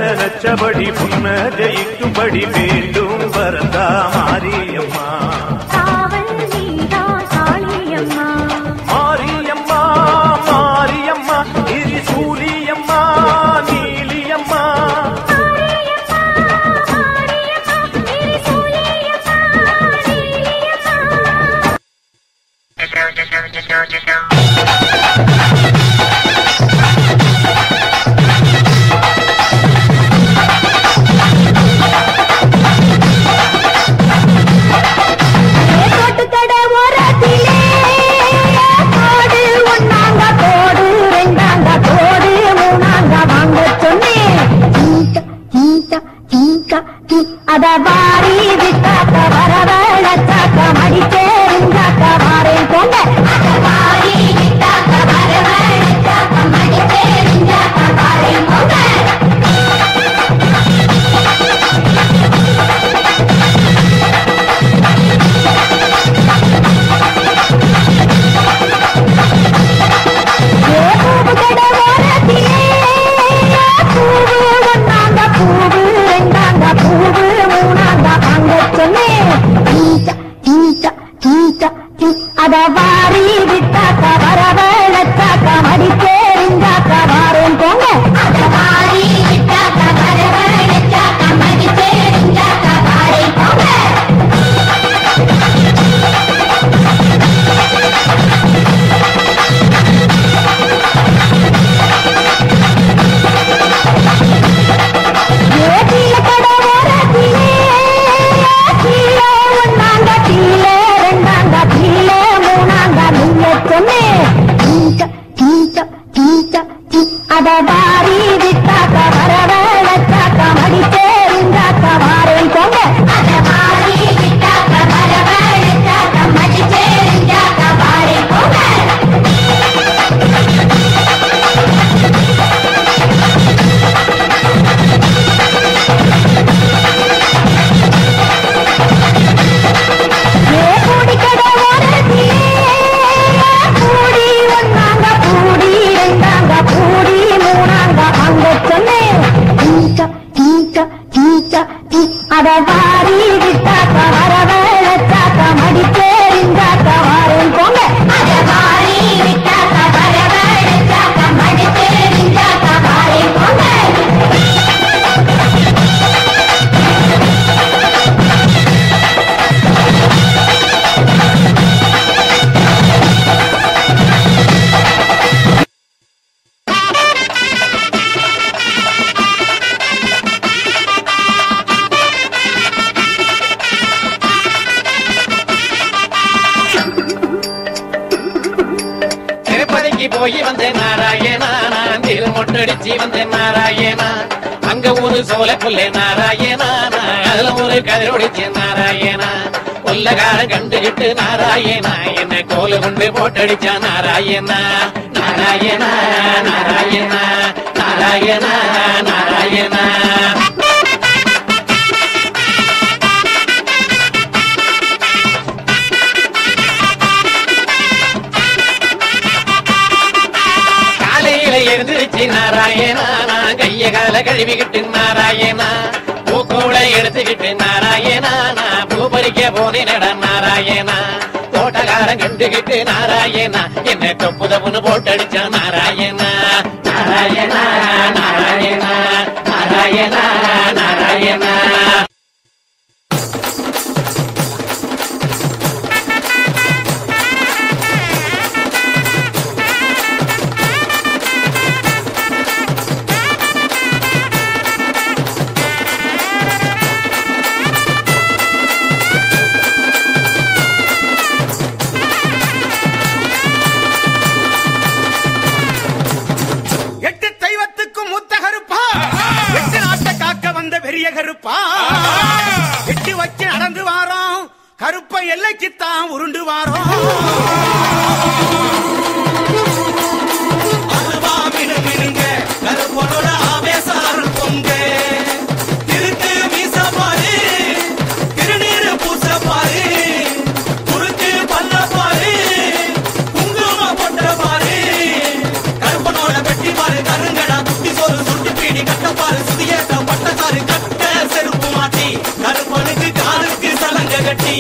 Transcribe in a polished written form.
நினைச்சபடி முன்ன ஜெயிக்கும்படி வேண்டும் வரதா மாரியம்மா மாரியம்மா மாரியம்மா திரிசூலியம்மா நீலியம்மா அதவாரி விட்டாக்க வரவழைச்சாக்க மடிச்சேருந்தாக்க வாரேன் போங்க அதவாரி விட்டாக்க வரவழைச்சாக்க மடிச்சேருந்தாக்க வாரேன் போங்க அதவாரி விட்டாக்க வரவழைச்சாக்க மடிச்சேருந்தாக்க வாரேன் போங்க அதவாரி விட்டாக்க வரவழைச்சாக்க மடிச்சேருந்தாக்க வாரேன் போங்க அதவாரி விட்டாக்க வரவழைச்சாக்க மடிச்சேருந்தாக்க வாரேன் போங்க அதவாரி விட்டாக்க வரவழைச்சாக்க மடிச்சேருந்தாக்க வாரேன் போங்க அதவாரி விட்டாக்க வரவழைச்சாக்க மடிச்சேருந்தாக்க வாரேன் போங்க அதவாரி விட்டாக்க வரவழைச்சாக்க மடிச்சேருந்தாக்க வாரேன் போங்க போய் வந்தேன் நாராயணா நான் திருமொட்டடிச்சு வந்தேன் நாராயணா அங்க ஒரு சோலை புல்லே நாராயணா அதுல ஒரு கதிரொடிச்சு நாராயணா கொல்லகார கண்டுகிட்டு நாராயணா என்ன கோல கொண்டு போட்டடிச்சா நாராயணா நாராயணா நாராயணா நாராயணா நாராயணா நாராயணா. காலையில எழுந்திருச்சு நாராயணா நான் கைய கால கழுவிக்கிட்டு நாராயணா. பூக்கூட எடுத்துக்கிட்டு நாராயணா நான் பூ பறிக்க போனேனடா நாராயணா. தோட்டக்காரன் கண்டுகிட்டு நாராயணா என்ன தொப்பு தப்புன்னு போட்டடிச்சா நாராயணா நாராயணா நாராயணா நாராயணா நாராயணா. கருப்பா எட்டு வச்சு நடந்து வாரோம் கருப்பை எல்லைக்குத்தான் உருண்டு வாரோம். கருப்பனோட ஆவேசாரு பொங்க திருக்கு மீச பாரு திருநீரு பூச பாரு குறுக்கு பல்ல பாரு குங்கும பொட்ட பாரு கருப்பனோட வெட்டி பாரு கருங்கடா குட்டி சோறு சுட்டி பீடி கட்ட பாரு சுதியேத்த பட்டக்காரு கட்ட செருப்பு மாட்டி கருப்பனுக்கு காலுக்கு சலங்க கட்டி